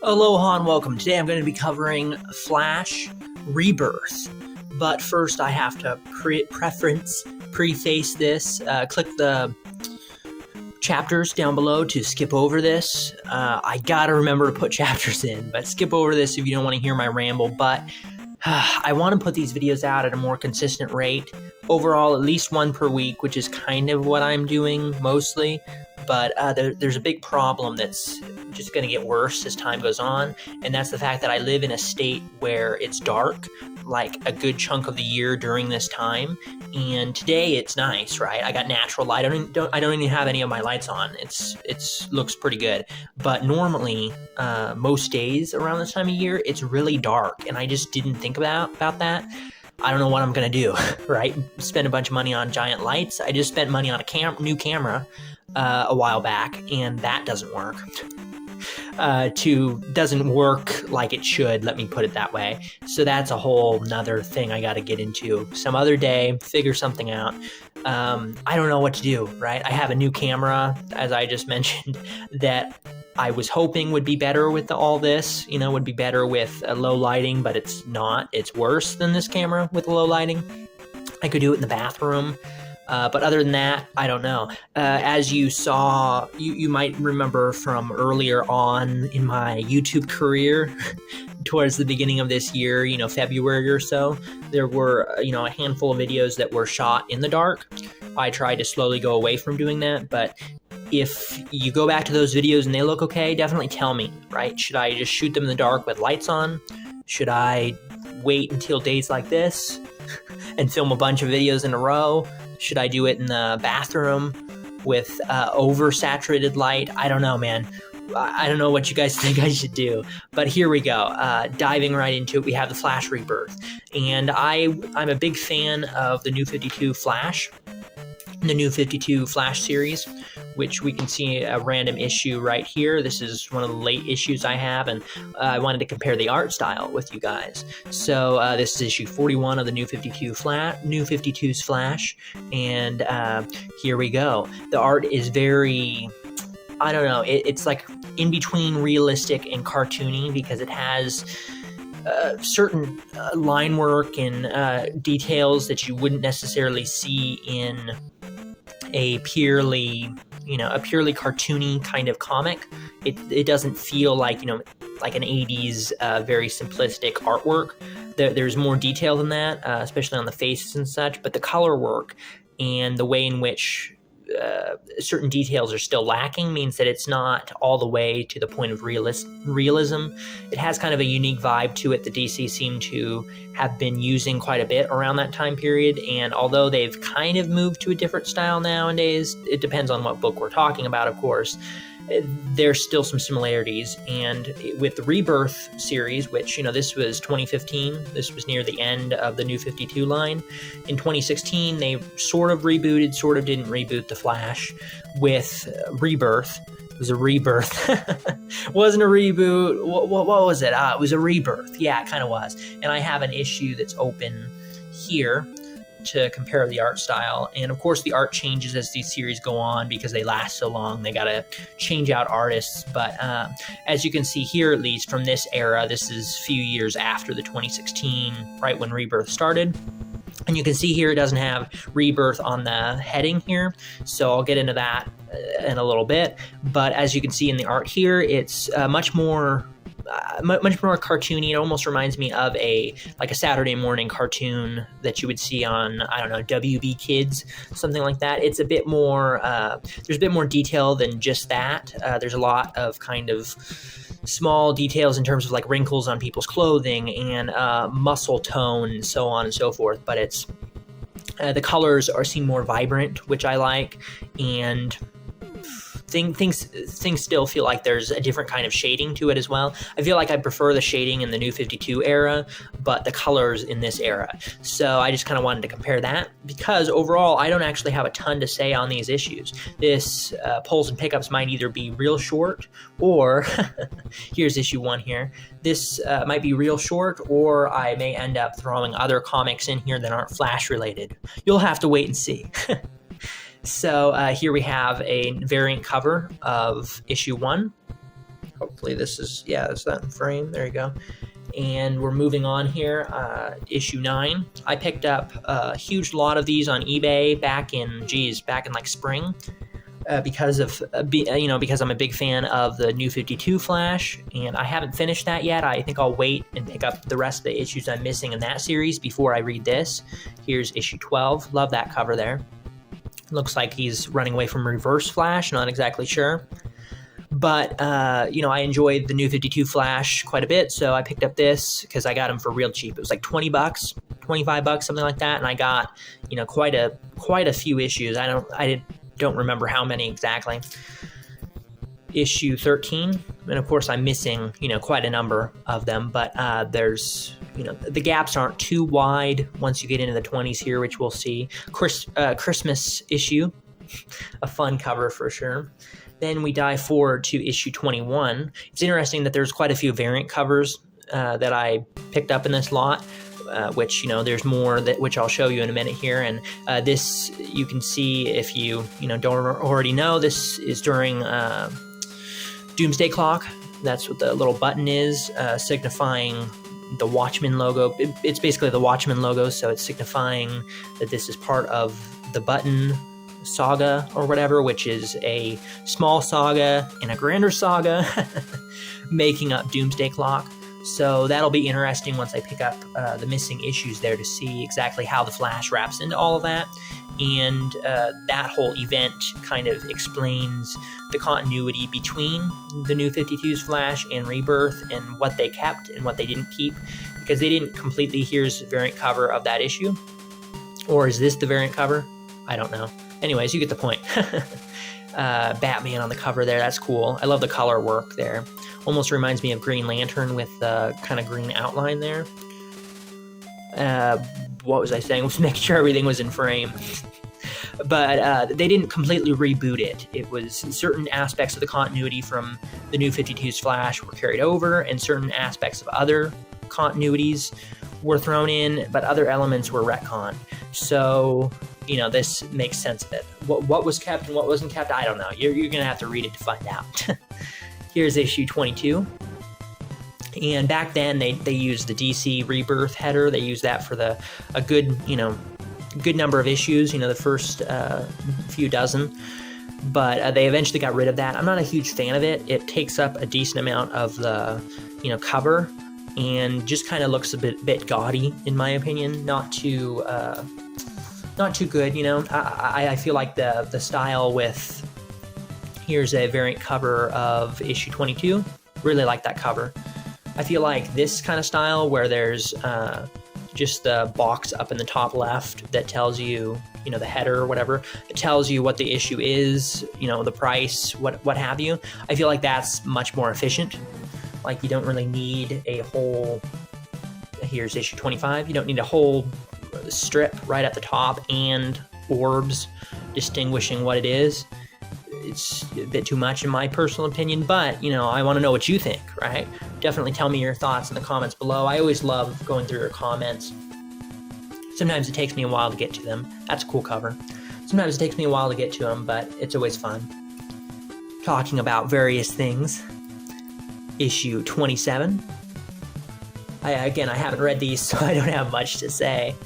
Aloha and welcome. Today I'm going to be covering Flash Rebirth. But first I have to preface this. Click the chapters down below to skip over this. I gotta remember to put chapters in, but skip over this if you don't want to hear my ramble. But I want to put these videos out at a more consistent rate. Overall, at least one per week, which is kind of what I'm doing mostly. But there's a big problem that's just going to get worse as time goes on, and that's the fact that I live in a state where it's dark like a good chunk of the year during this time. And today it's nice, right? I got natural light. I don't even have any of my lights on. It's looks pretty good. But normally, most days around this time of year, it's really dark, and I just didn't think about that. I don't know what I'm gonna do, right? Spend a bunch of money on giant lights. I just spent money on a new camera a while back, and that doesn't work. Doesn't work like it should, let me put it that way. So that's a whole nother thing I got to get into some other day, figure something out. I don't know what to do, right? I have a new camera, as I just mentioned, that I was hoping would be better with all this, would be better with low lighting, but it's not. It's worse than this camera with low lighting. I could do it in the bathroom. But other than that, I don't know. As you saw, you might remember from earlier on in my YouTube career, towards the beginning of this year, February or so, there were, a handful of videos that were shot in the dark. I tried to slowly go away from doing that, but if you go back to those videos and they look okay, definitely tell me, right? Should I just shoot them in the dark with lights on? Should I wait until days like this and film a bunch of videos in a row? Should I do it in the bathroom with oversaturated light? I don't know, man. I don't know what you guys think I should do. But here we go. Diving right into it, we have the Flash Rebirth. And I'm a big fan of the New 52 Flash. The New 52 Flash series, which we can see a random issue right here. This is one of the late issues I have, and I wanted to compare the art style with you guys. So this is issue 41 of the New 52's Flash, and here we go. The art is very, I don't know, it's like in between realistic and cartoony because it has certain line work and details that you wouldn't necessarily see in a purely cartoony kind of comic. It doesn't feel like, like an 80s very simplistic artwork. There's more detail than that, especially on the faces and such, but the color work and the way in which certain details are still lacking means that it's not all the way to the point of realism. It has kind of a unique vibe to it that DC seemed to have been using quite a bit around that time period, and although they've kind of moved to a different style nowadays, it depends on what book we're talking about, of course, there's still some similarities. And with the Rebirth series, which, this was 2015, this was near the end of the New 52 line. In 2016, they sort of rebooted, sort of didn't reboot the Flash with Rebirth. It was a rebirth. Wasn't a reboot. What was it? It was a rebirth. Yeah, it kind of was. And I have an issue that's open here to compare the art style, and of course the art changes as these series go on because they last so long. They gotta change out artists, but as you can see here, at least from this era, this is a few years after the 2016, right when Rebirth started. And you can see here it doesn't have Rebirth on the heading here, so I'll get into that in a little bit. But as you can see in the art here, it's much more cartoony. It almost reminds me of a Saturday morning cartoon that you would see on, I don't know, WB Kids, something like that. It's a bit more, there's a bit more detail than just that. There's a lot of kind of small details in terms of like wrinkles on people's clothing and muscle tone and so on and so forth. But it's, the colors seem more vibrant, which I like, and things still feel like there's a different kind of shading to it as well. I feel like I prefer the shading in the New 52 era, but the colors in this era. So I just kind of wanted to compare that because overall, I don't actually have a ton to say on these issues. This Pulls and Pickups might either be real short or, here's issue 1 here, this might be real short, or I may end up throwing other comics in here that aren't Flash related. You'll have to wait and see. So here we have a variant cover of issue 1. Hopefully this is, yeah, is that in frame? There you go. And we're moving on here. Issue 9. I picked up a huge lot of these on eBay back in like spring. Because I'm a big fan of the New 52 Flash, and I haven't finished that yet. I think I'll wait and pick up the rest of the issues I'm missing in that series before I read this. Here's issue 12. Love that cover there. Looks like he's running away from Reverse Flash, not exactly sure. But, I enjoyed the New 52 Flash quite a bit, so I picked up this because I got him for real cheap. It was like $20, $25, something like that, and I got, quite a few issues. I don't remember how many exactly. Issue 13, and of course I'm missing, quite a number of them, but there's, the gaps aren't too wide once you get into the 20s here, which we'll see. Christmas issue, a fun cover for sure. Then we dive forward to issue 21. It's interesting that there's quite a few variant covers that I picked up in this lot. Which, there's more which I'll show you in a minute here. And this, you can see if you, don't already know, this is during Doomsday Clock. That's what the little button is, signifying the Watchmen logo. It's basically the Watchmen logo, so it's signifying that this is part of the Button saga or whatever, which is a small saga and a grander saga making up Doomsday Clock. So that'll be interesting once I pick up the missing issues there to see exactly how the Flash wraps into all of that. And that whole event kind of explains the continuity between the New 52's Flash and Rebirth and what they kept and what they didn't keep. Because they didn't completely, here's the variant cover of that issue. Or is this the variant cover? I don't know. Anyways, you get the point. Batman on the cover there, that's cool. I love the color work there. Almost reminds me of Green Lantern with the kind of green outline there. What was I saying? Was making sure everything was in frame. But they didn't completely reboot it. It was certain aspects of the continuity from the New 52's Flash were carried over, and certain aspects of other continuities were thrown in, but other elements were retconned. So, this makes sense of it. What was kept and what wasn't kept, I don't know. You're going to have to read it to find out. Here's issue 22. And back then, they used the DC Rebirth header. They used that for a good number of issues, the first few dozen. But they eventually got rid of that. I'm not a huge fan of it. It takes up a decent amount of the, cover and just kind of looks a bit gaudy, in my opinion. Not too good, I feel like the style with... Here's a variant cover of issue 22. Really like that cover. I feel like this kind of style where there's just the box up in the top left that tells you, the header or whatever. It tells you what the issue is, the price, what have you. I feel like that's much more efficient. Like you don't really need a whole... Here's issue 25. You don't need a whole strip right at the top and orbs distinguishing what it is. It's a bit too much in my personal opinion, but, I want to know what you think, right? Definitely tell me your thoughts in the comments below. I always love going through your comments. Sometimes it takes me a while to get to them. That's a cool cover. Sometimes it takes me a while to get to them, but it's always fun. Talking about various things. Issue 27. I haven't read these, so I don't have much to say.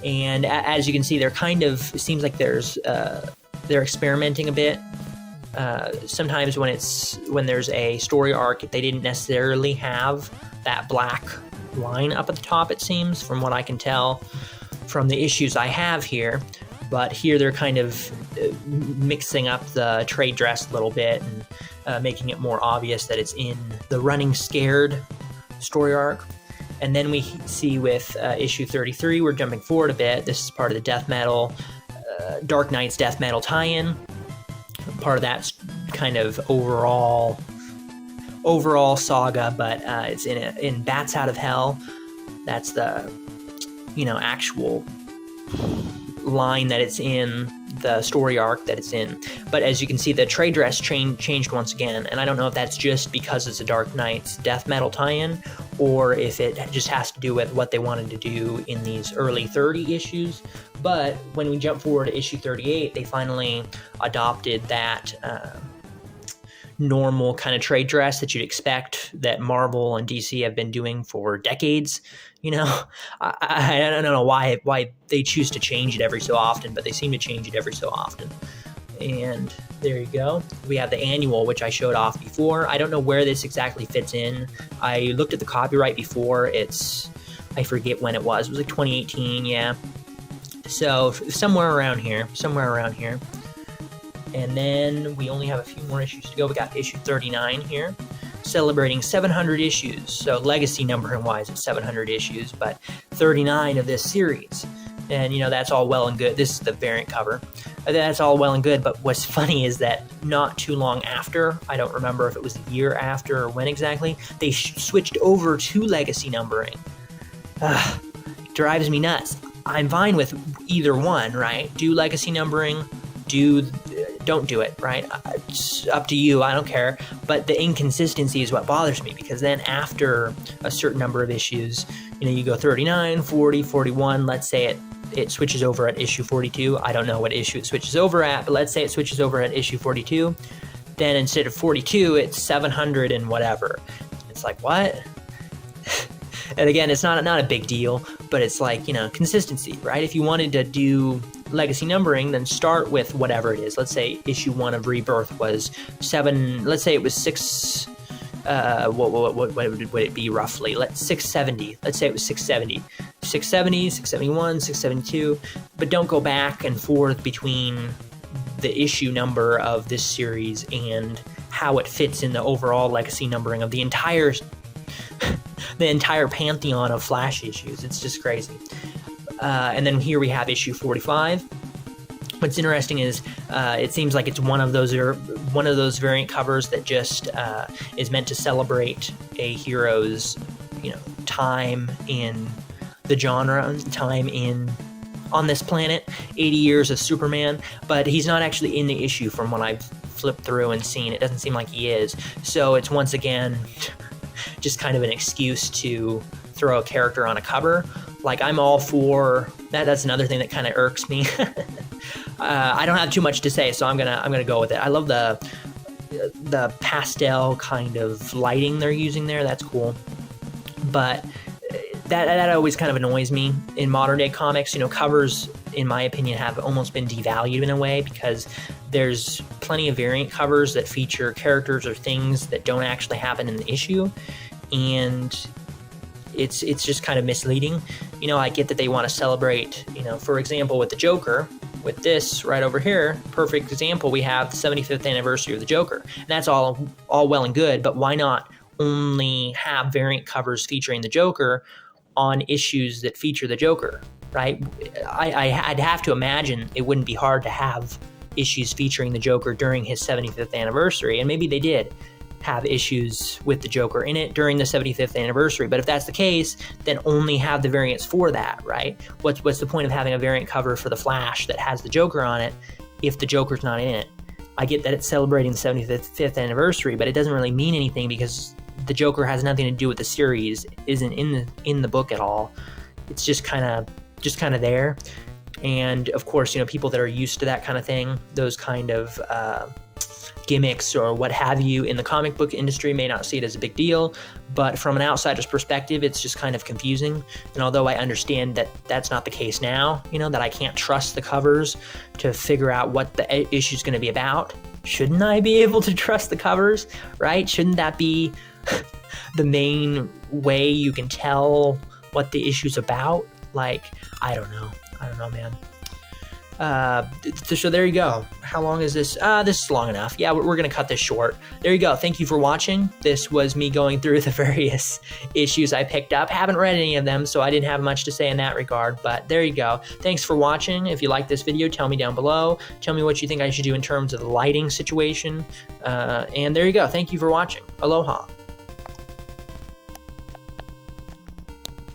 And as you can see, they're kind of, it seems like they're experimenting a bit. Sometimes when there's a story arc, they didn't necessarily have that black line up at the top, it seems, from what I can tell from the issues I have here. But here they're kind of mixing up the trade dress a little bit and making it more obvious that it's in the Running Scared story arc. And then we see with issue 33, we're jumping forward a bit. This is part of the Death Metal, Dark Knight's Death Metal tie-in. Part of that kind of overall saga, but it's in Bats Out of Hell. That's the actual line that it's in, the story arc that it's in. But as you can see, the trade dress changed once again, and I don't know if that's just because it's a Dark Knight's Death Metal tie-in, or if it just has to do with what they wanted to do in these early 30 issues. But when we jump forward to issue 38, they finally adopted that normal kind of trade dress that you'd expect that Marvel and DC have been doing for decades. You know, I don't know why they choose to change it every so often, but they seem to change it every so often. And there you go. We have the annual, which I showed off before. I don't know where this exactly fits in. I looked at the copyright before. I forget when it was. It was like 2018, yeah. So somewhere around here. And then we only have a few more issues to go. We got issue 39 here, celebrating 700 issues. So legacy numbering wise, it's 700 issues, but 39 of this series. And, you know, that's all well and good. This is the variant cover. That's all well and good, but what's funny is that not too long after, I don't remember if it was a year after or when exactly, they switched over to legacy numbering. Drives me nuts. I'm fine with either one, right? Do legacy numbering, don't do it, right? It's up to you, I don't care. But the inconsistency is what bothers me, because then after a certain number of issues, you know, you go 39, 40, 41, let's say it switches over at issue 42. I don't know what issue it switches over at, but let's say it switches over at issue 42. Then instead of 42, it's 700 and whatever. It's like, what? And again, it's not a big deal, but it's like, you know, consistency, right? If you wanted to do legacy numbering, then start with whatever it is. Let's say issue 1 of Rebirth was 7, let's say it was 6, what would it be roughly? 670. Let's say it was 670. 670, 671, 672, but don't go back and forth between the issue number of this series and how it fits in the overall legacy numbering of the entire pantheon of Flash issues. It's just crazy. And then here we have issue 45. What's interesting is it seems like it's one of those variant covers that just is meant to celebrate a hero's, you know, time in the genre, time on this planet, 80 years of Superman, but he's not actually in the issue from what I've flipped through and seen. It doesn't seem like he is. So it's once again just kind of an excuse to throw a character on a cover. Like, I'm all for that. That's another thing that kind of irks me. I don't have too much to say, so I'm gonna go with it. I love the pastel kind of lighting they're using there. That's cool, but that always kind of annoys me in modern day comics. You know, covers, in my opinion, have almost been devalued in a way, because there's plenty of variant covers that feature characters or things that don't actually happen in the issue, and it's just kind of misleading. You know, I get that they want to celebrate, you know, for example, with the Joker, with this right over here, perfect example, we have the 75th anniversary of the Joker. And that's all well and good, but why not only have variant covers featuring the Joker on issues that feature the Joker, right? I'd have to imagine it wouldn't be hard to have issues featuring the Joker during his 75th anniversary, and maybe they did have issues with the Joker in it during the 75th anniversary. But if that's the case, then only have the variants for that, right? What's the point of having a variant cover for the Flash that has the Joker on it if the Joker's not in it? I get that it's celebrating the 75th anniversary, but it doesn't really mean anything because the Joker has nothing to do with the series, isn't in the book at all. It's just kind of there. And of course, you know, people that are used to that kind of thing, those kind of gimmicks or what have you in the comic book industry may not see it as a big deal, but from an outsider's perspective, it's just kind of confusing. And although I understand that that's not the case now, you know, that I can't trust the covers to figure out what the issue is going to be about, shouldn't I be able to trust the covers, right? Shouldn't that be the main way you can tell what the issue's about? Like, I don't know, man. So there you go. How long is this? This is long enough. Yeah, we're going to cut this short. There you go. Thank you for watching. This was me going through the various issues I picked up. Haven't read any of them, so I didn't have much to say in that regard, but there you go. Thanks for watching. If you like this video, tell me down below. Tell me what you think I should do in terms of the lighting situation. And there you go. Thank you for watching. Aloha.